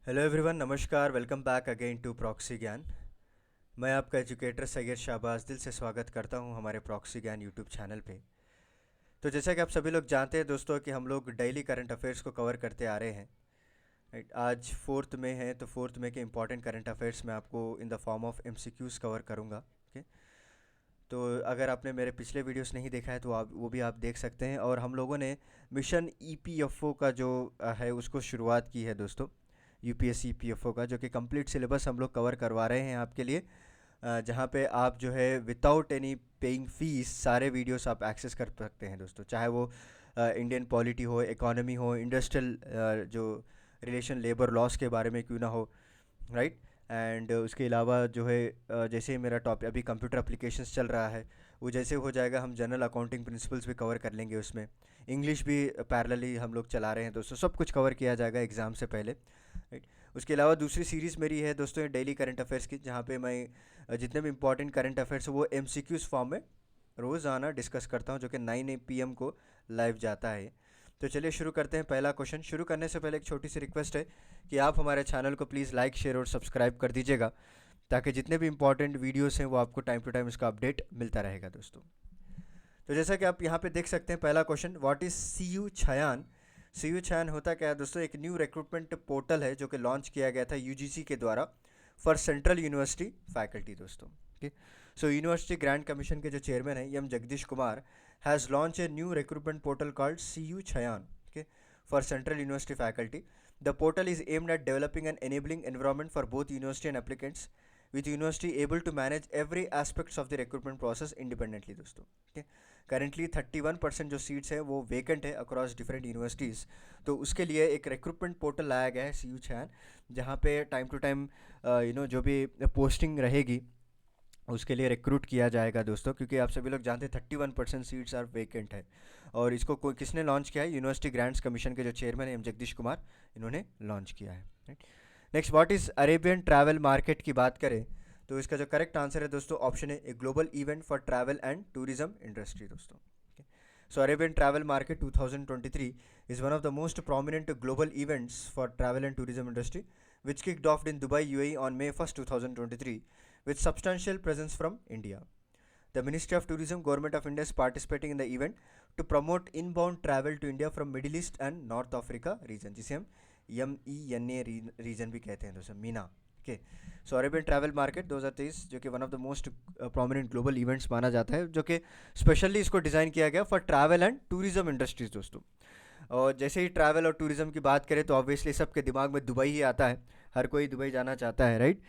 Hello everyone, नमस्कार। Welcome back again to Proxy Gyan. मैं आपका एजुकेटर सैयद शाहबाज दिल से स्वागत करता हूं हमारे प्रॉक्सी ज्ञान यूट्यूब चैनल पे। तो जैसा कि आप सभी लोग जानते हैं दोस्तों कि हम लोग डेली करंट अफेयर्स को कवर करते आ रहे हैं। राइट, आज 4 मई है, तो 4 मई के इंपॉर्टेंट करंट अफेयर्स मैं आपको in the form of MCQs cover करूँगा। ओके, तो अगर आपने मेरे पिछले वीडियोस नहीं देखा है तो आप वो भी आप देख सकते हैं। और हम लोगों ने मिशन ईपीएफओ का जो है उसको शुरुआत की है दोस्तों, यूपीएससी ईपीएफओ का, जो कि कंप्लीट सिलेबस हम लोग कवर करवा रहे हैं आपके लिए। जहाँ पे आप जो है विदाउट एनी पेइंग फीस सारे वीडियोस आप एक्सेस कर सकते हैं दोस्तों, चाहे वो इंडियन पॉलिटी हो, इकोनॉमी हो, इंडस्ट्रियल जो रिलेशन लेबर लॉस के बारे में क्यों ना हो। राइट, एंड उसके अलावा जो है जैसे ही मेरा टॉपिक अभी कंप्यूटर एप्लीकेशंस चल रहा है, वो जैसे हो जाएगा हम जनरल अकाउंटिंग प्रिंसिपल्स भी कवर कर लेंगे उसमें। इंग्लिश भी पैरेलली हम लोग चला रहे हैं दोस्तों, सब कुछ कवर किया जाएगा एग्ज़ाम से पहले। राइट, उसके अलावा दूसरी सीरीज़ मेरी है दोस्तों ये डेली करंट अफेयर्स की, जहाँ पे मैं जितने भी इंपॉर्टेंट करंट अफेयर्स वो एमसीक्यूज़ फॉर्म में रोज़ाना डिस्कस करता हूँ, जो कि 9 PM को लाइव जाता है। तो चलिए शुरू करते हैं। पहला क्वेश्चन शुरू करने से पहले एक छोटी सी रिक्वेस्ट है कि आप हमारे चैनल को प्लीज़ लाइक, शेयर और सब्सक्राइब कर दीजिएगा, ताकि जितने भी इंपॉर्टेंट वीडियोस हैं वो आपको टाइम टू टाइम इसका अपडेट मिलता रहेगा दोस्तों। तो जैसा कि आप यहाँ पे देख सकते हैं, पहला question, what is CU Chayan. CU Chayan होता क्या है दोस्तों? एक न्यू रिक्रूटमेंट पोर्टल है जो कि लॉन्च किया गया था यूजीसी के द्वारा फॉर सेंट्रल यूनिवर्सिटी फैकल्टी दोस्तों। Okay, so university grant commission के जो चेयरमैन है M Jagadesh Kumar has launch a new recruitment portal called CU Chayan, okay, for central university faculty. The portal is aimed at developing an enabling environment for both university and applicants, with university able to manage every aspects of the recruitment process independently दोस्तों। ठीक है, currently 31% जो seats है वो vacant है across different universities. तो उसके लिए एक रिक्रूटमेंट पोर्टल लाया गया है सीयू छान, जहाँ पे टाइम टू टाइम जो भी पोस्टिंग रहेगी उसके लिए रिक्रूट किया जाएगा दोस्तों, क्योंकि आप सभी लोग जानते हैं 31% सीट्स आर वेकेंट है। और इसको किसने लॉन्च किया है? यूनिवर्सिटी ग्रांट्स कमीशन के जो चेयरमैन है एम जगदीश कुमार, इन्होंने लॉन्च किया है। Right, next, what is Arabian travel market की बात करें तो इसका जो करेक्ट आंसर है दोस्तों ऑप्शन है, a global event for travel and tourism industry दोस्तों। So Arabian Travel Market 2023 is one of the most prominent global events for travel and tourism industry, which kicked off in Dubai, UAE on May 1st, 2023, with substantial presence from India. The Ministry of Tourism, Government of India is participating in the event to promote inbound travel to India from Middle East and North Africa region, जिसे हम MENA region भी कहते हैं दोस्तों, Meena. Okay, सो Arabian travel market 2023 जो कि one of the most prominent global events माना जाता है, जो कि स्पेशली इसको डिज़ाइन किया गया for travel and tourism industries दोस्तों। और जैसे ही ट्रैवल और टूरिज्म की बात करें तो ऑब्वियसली सबके दिमाग में दुबई ही आता है, हर कोई दुबई जाना चाहता है। राइट,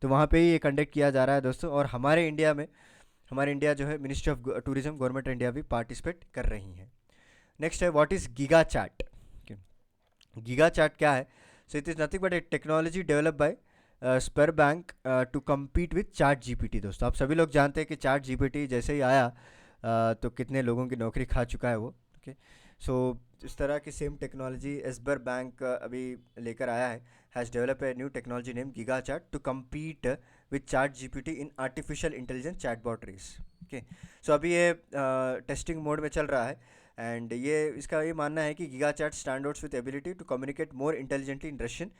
तो वहाँ पे ही ये कंडक्ट किया जा रहा है दोस्तों। और हमारे इंडिया जो है ministry of tourism, government India भी पार्टिसिपेट कर रही है। नेक्स्ट है, what is GigaChat. GigaChat क्या है? So it is nothing but a technology develop by Sberbank to compete with chat GPT दोस्तों। आप सभी लोग जानते हैं कि चैट जीपीटी जैसे ही आया तो कितने लोगों की नौकरी खा चुका है वो। ओके, सो इस तरह की सेम टेक्नोलॉजी एसबर बैंक अभी लेकर आया है, has develop a new technology name Giga Chat to compete with chat GPT in artificial intelligence chatbot race. Okay, so अभी ये टेस्टिंग मोड में चल रहा है, एंड ये इसका ये मानना है कि GigaChat stand outs with ability to communicate more intelligently in Russian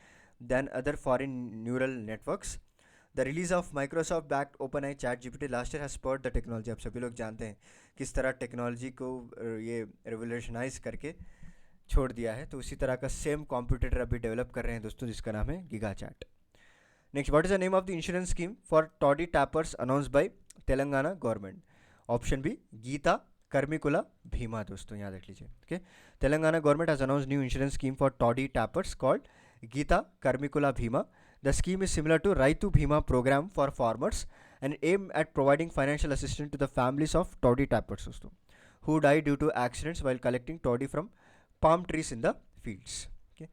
than other foreign neural networks. The release of Microsoft backed OpenAI ChatGPT last year has spurred the technology. आप सभी लोग जानते हैं किस तरह टेक्नोलॉजी को ये revolutionise करके छोड़ दिया है, तो उसी तरह का सेम कॉम्पिटिटर अभी डेवलप कर रहे हैं दोस्तों, जिसका नाम है Giga Chat. Next, what is the name of the insurance scheme for toddy tappers announce by Telangana government? Option B, Gita Karmikula Bhima दोस्तों, याद रख लीजिए। Okay, Telangana government has announce new insurance scheme for toddy tappers called Gita Karmikula Bhima. The scheme is similar to Raitu Bhima program for farmers and aim at providing financial assistance to the families of toddy tappers who die due to accidents while collecting toddy from palm trees in the fields. Okay.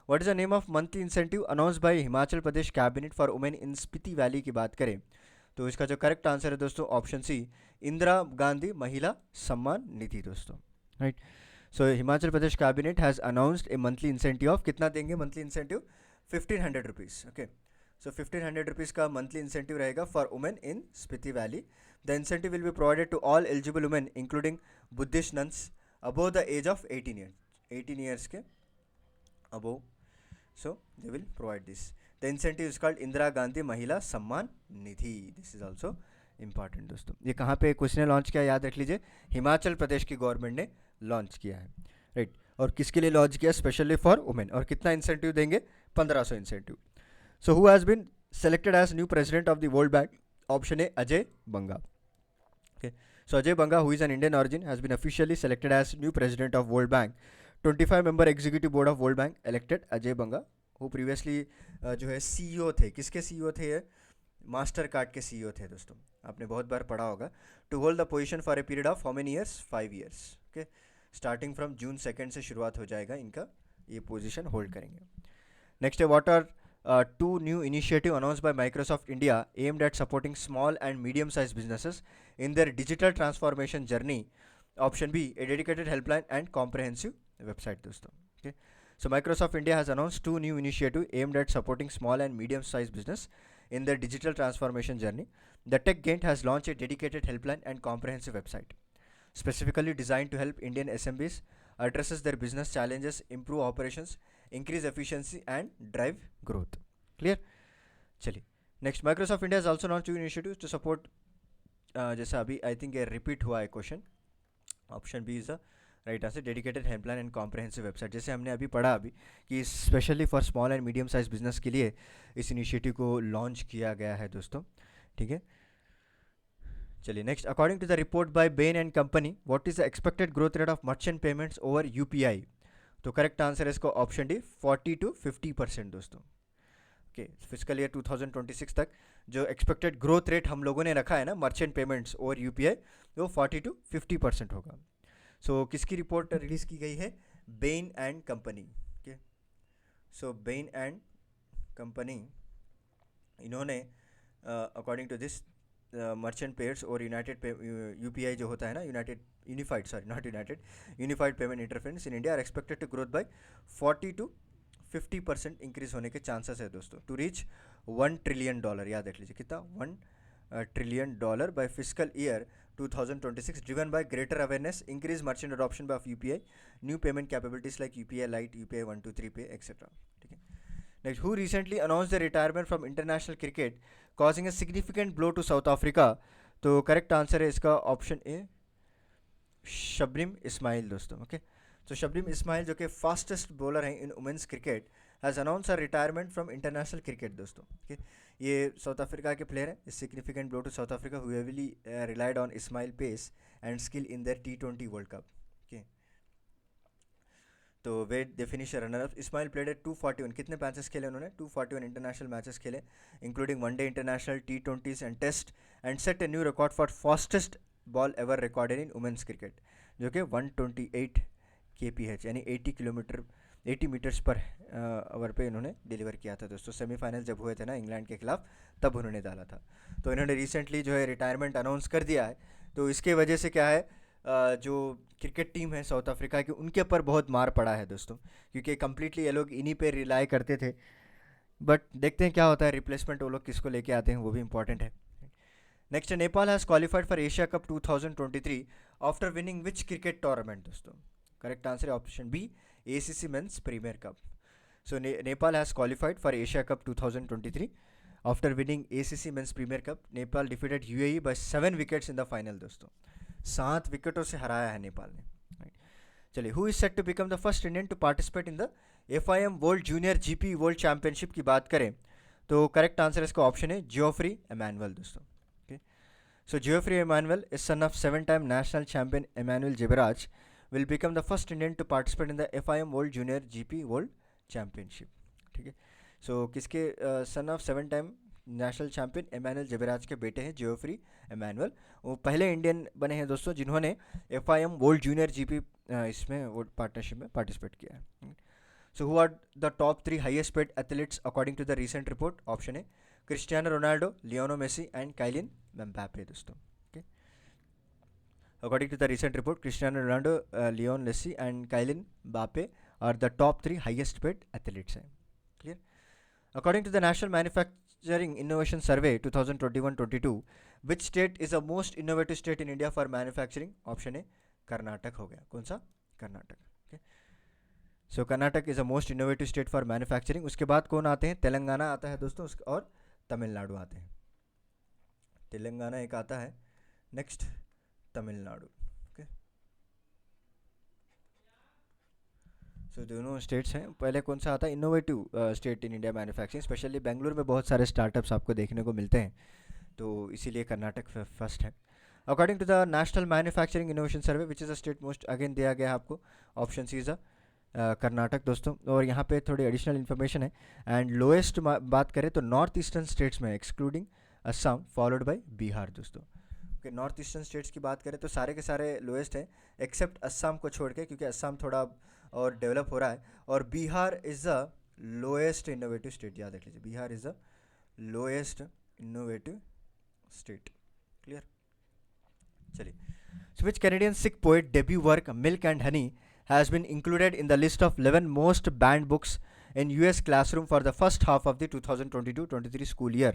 What is the name of monthly incentive announced by Himachal Pradesh cabinet for women in Spiti Valley की बात करें तो इसका जो correct answer है दोस्तों option C, Indira Gandhi महिला सम्मान निधि दोस्तों। Right, so Himachal Pradesh cabinet has announced a monthly incentive of, कितना देंगे monthly incentive? 1500 rupees. Okay, so 1500 rupees का मंथली इंसेंटिव रहेगा for women in Spiti valley. The incentive will be provided to all eligible women including Buddhist nuns above the age of 18 years, 18 years के above So they will provide this. The incentive is called Indira Gandhi Mahila Samman Nidhi. This is also important दोस्तों. ये कहाँ पे किसने launch किया याद रख लीजिए, हिमाचल प्रदेश की गवर्नमेंट ने लॉन्च किया है, राइट. और किसके लिए लॉन्च किया, स्पेशली फॉर वुमेन. और कितना इंसेंटिव देंगे, 1500 incentive. So who has been selected as new president of the World Bank? Option A, Ajay Banga. Okay. So Ajay Banga, who is an Indian origin, has been officially selected as new president of World Bank. 25-member executive board of World Bank elected Ajay Banga, who previously जो है CEO थे. किसके CEO थे ये, master card के CEO थे दोस्तों. आपने बहुत बार पढ़ा होगा. To hold the position for a period of how many years, 5 years. Okay, starting from June 2 से शुरुआत हो जाएगा इनका, ये पोजीशन होल्ड करेंगे. नेक्स्ट है, what are two new initiative announced by Microsoft India aimed at supporting small and medium-sized businesses in their digital transformation journey. Option B, a dedicated helpline and comprehensive website दोस्तों. Okay, so Microsoft India has announced two new initiative aimed at supporting small and medium-sized business in their digital transformation journey. The Tech Giant has launched a dedicated helpline and comprehensive website specifically designed to help Indian SMBs addresses their business challenges, improve operations, increase efficiency and drive growth. Clear? चलिए next, Microsoft India has also launch two initiatives to support, जैसा अभी I think ये repeat हुआ है question. Option B is the right answer, dedicated helpline and comprehensive website. जैसे हमने अभी पढ़ा अभी कि specially for small and medium size business के लिए इस इनिशिएटिव को लॉन्च किया गया है दोस्तों. ठीक है, चलिए next, according to the report by Bain and Company, what is the expected growth rate of merchant payments over UPI? तो करेक्ट आंसर है इसको ऑप्शन डी, 40 to 50% दोस्तों. ओके, फिजिकल ईयर 2026 तक जो एक्सपेक्टेड ग्रोथ रेट हम लोगों ने रखा है ना मर्चेंट पेमेंट्स ओवर यूपीआई, वो 40 to 50% होगा. सो किसकी रिपोर्ट रिलीज की गई है, Bain and company. Okay, so Bain and company इन्होंने according to this merchant payers और यूनाइटेड यूपीआई जो होता है ना, unified payment interference in India are expected to growth by 40 to 50% increase होने के चांसेस है दोस्तों, टू रीच $1 ट्रिलियन. याद रख लीजिए कितना, $1 trillion by physical year 2026, driven by greater awareness, increase merchant adoption of UPI, new payment capabilities like UPI Lite, UPI 123 Pay etcetera. ठीक है, next, who recently announce the retirement from international cricket causing a significant blow to South Africa? तो correct answer है इसका option A, Shabnim Ismail दोस्तों. Okay, तो Shabnim Ismail जो कि fastest bowler हैं in women's cricket has announce a retirement from international cricket दोस्तों. Okay, ये साउथ अफ्रीका के प्लेयर हैं. Significant blow to South Africa who heavily relied on Ismail pace and skill in their T20 world cup. Okay, तो wait they finish runner up. Ismail played at 241, कितने matches खेले उन्होंने, 241 international matches खेले, including one day international, T20s and test, and set a new record for fastest ball ever recorded in women's cricket, जो कि 128 kph यानी 80 metres पर over पे इन्होंने डिलीवर किया था दोस्तों. सेमीफाइनल जब हुए थे ना इंग्लैंड के खिलाफ, तब उन्होंने डाला था. तो इन्होंने रिसेंटली जो है रिटायरमेंट अनाउंस कर दिया है. तो इसके वजह से क्या है, जो क्रिकेट टीम है साउथ अफ्रीका की, उनके ऊपर बहुत मार पड़ा है दोस्तों, क्योंकि कम्प्लीटली ये लोग इन्हीं पे रिलाई करते थे. बट देखते हैं क्या होता है, रिप्लेसमेंट वो लोग किसको लेके आते हैं, वो भी इंपॉर्टेंट है. Next, Nepal has qualified for Asia Cup 2023 after winning which cricket tournament दोस्तों? करेक्ट आंसर है option B, ACC Men's Premier Cup. So Nepal has qualified for Asia Cup 2023 after winning ACC Men's Premier Cup. Nepal defeated UAE by 7 wickets in the final दोस्तों. 7 विकेटों से हराया है नेपाल ने. चलिए, who is set to become the first Indian to participate in the FIM world junior GP world championship की बात करें तो करेक्ट आंसर इसका ऑप्शन है जियोफ्री एमानुएल दोस्तों. Okay, so Geoffrey Emmanuel is son of 7-time national champion Emmanuel Jebiraj will become the first Indian to participate in the FIM World Junior GP World Championship. ठीक है, सो किसके सन of 7-time national champion Emmanuel zebras के बेटे हैं जियोफ्री Emmanuel. वो पहले Indian बने हैं दोस्तों जिन्होंने FIM वर्ल्ड जूनियर GP इसमें वो पार्टनरशिप में पार्टिसिपेट किया है. So who are the top 3 highest paid athletes according to the recent report? Option है Cristiano Ronaldo, Lionel Messi and Kylian Mbappe दोस्तों. Okay, according to the recent report, Cristiano Ronaldo, Lionel Messi and Kylian Mbappe are the top 3 highest paid athletes हैं. Clear? According to the national manufacturing innovation survey 2021-22, which state is the most innovative state in India for manufacturing? Option A Karnataka हो गया. कौन सा? Karnataka. So Karnataka is a most innovative state for manufacturing. उसके बाद कौन आते हैं? तेलंगाना आता है दोस्तों, और तमिलनाडु आते हैं। तेलंगाना एक आता है, नेक्स्ट तमिलनाडु। ओके, सो दोनों स्टेट्स हैं। पहले कौन सा आता है? Innovative state in India manufacturing. Specially Bengaluru में बहुत सारे स्टार्टअप्स आपको देखने को मिलते हैं, तो इसीलिए कर्नाटक फर्स्ट है। According to the national manufacturing innovation survey which is a state most, again दिया गया है आपको ऑप्शन सी इज़ कर्नाटक दोस्तों। और यहाँ पे थोड़ी एडिशनल इन्फॉर्मेशन है। एंड लोएस्ट बात करें तो नॉर्थ ईस्टर्न स्टेट्स में excluding Assam followed by Bihar दोस्तों। ओके, नॉर्थ ईस्टर्न स्टेट्स की बात करें तो सारे के सारे लोएस्ट हैं एक्सेप्ट असम को छोड़ के, क्योंकि असम थोड़ा और डेवलप हो रहा है। और Bihar is the lowest innovative state, याद रख लीजिए, Bihar is the lowest innovative state. Clear? चलिए, so which Canadian Sikh poet debut work Milk and Honey has been included in the list of 11 most banned books in US classroom for the first half of the 2022-23 school year?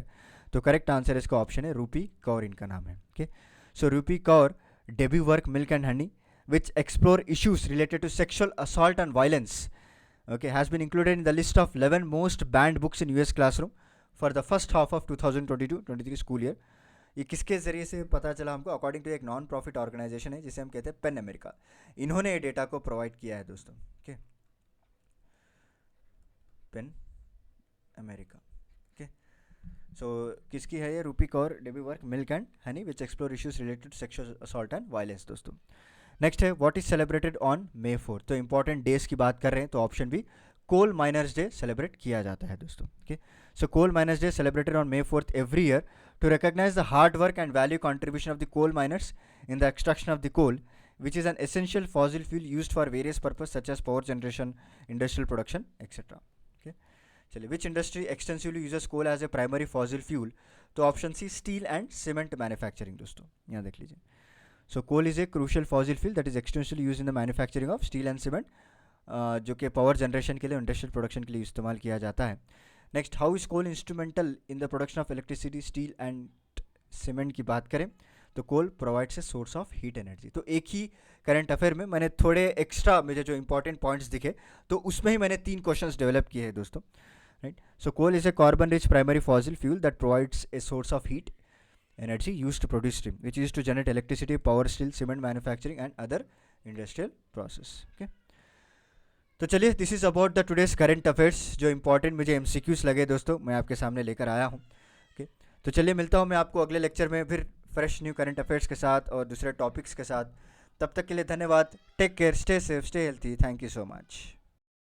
तो correct answer इसका option है रूपी कौर, इनका नाम है। Okay, सो रूपी Kaur debut work Milk and Honey which explore issues related to sexual assault and violence, okay, has been included in the list of 11 most banned books in US classroom for the first half of 2022-23 school year। ये किसके ज़रिए से पता चला हमको? According to एक non profit organisation है जिसे हम कहते हैं पेन अमेरिका। इन्होंने ये डेटा को प्रोवाइड किया है दोस्तों। Okay, PEN America. Okay, so किसकी है ये? Rupi Kaur debut work Milk and Honey which explore issues related to sexual assault and violence दोस्तों। नेक्स्ट है what is celebrated on May 4। तो इंपॉर्टेंट डेज की बात कर रहे हैं तो option B coal miners day celebrate किया जाता है दोस्तों। Okay, so coal miners day celebrated on May 4 every year to recognize the hard work and value contribution of the coal miners in the extraction of the coal, which is an essential fossil fuel used for various purposes such as power generation, industrial production, etc. Okay, चलिए, which industry extensively uses coal as a primary fossil fuel? तो option C steel and cement manufacturing दोस्तों, यहाँ देख लीजिए। So coal is a crucial fossil fuel that is extensively use in the manufacturing of steel and cement, जो कि power generation के लिए, industrial production के लिए इस्तेमाल किया जाता है। Next, how is coal instrumental in the production of electricity, steel and cement की बात करें तो coal provides a source of heat energy. तो एक ही करंट अफेयर में मैंने थोड़े एक्स्ट्रा मुझे जो इंपॉर्टेंट पॉइंट्स दिखे तो उसमें ही मैंने 3 क्वेश्चंस डेवलप किए हैं दोस्तों। Right, so coal is a carbon rich primary fossil fuel that provides a source of heat energy used to produce steam which is to generate electricity, power, steel, cement manufacturing and other industrial process। okay, तो चलिए, this is about the today's current affairs. जो important मुझे MCQs लगे दोस्तों मैं आपके सामने लेकर आया हूँ। ओके, तो चलिए मिलता हूँ मैं आपको अगले लेक्चर में फिर फ्रेश न्यू करंट अफेयर्स के साथ और दूसरे टॉपिक्स के साथ। तब तक के लिए धन्यवाद। Take care, stay safe, stay healthy. Thank you so much.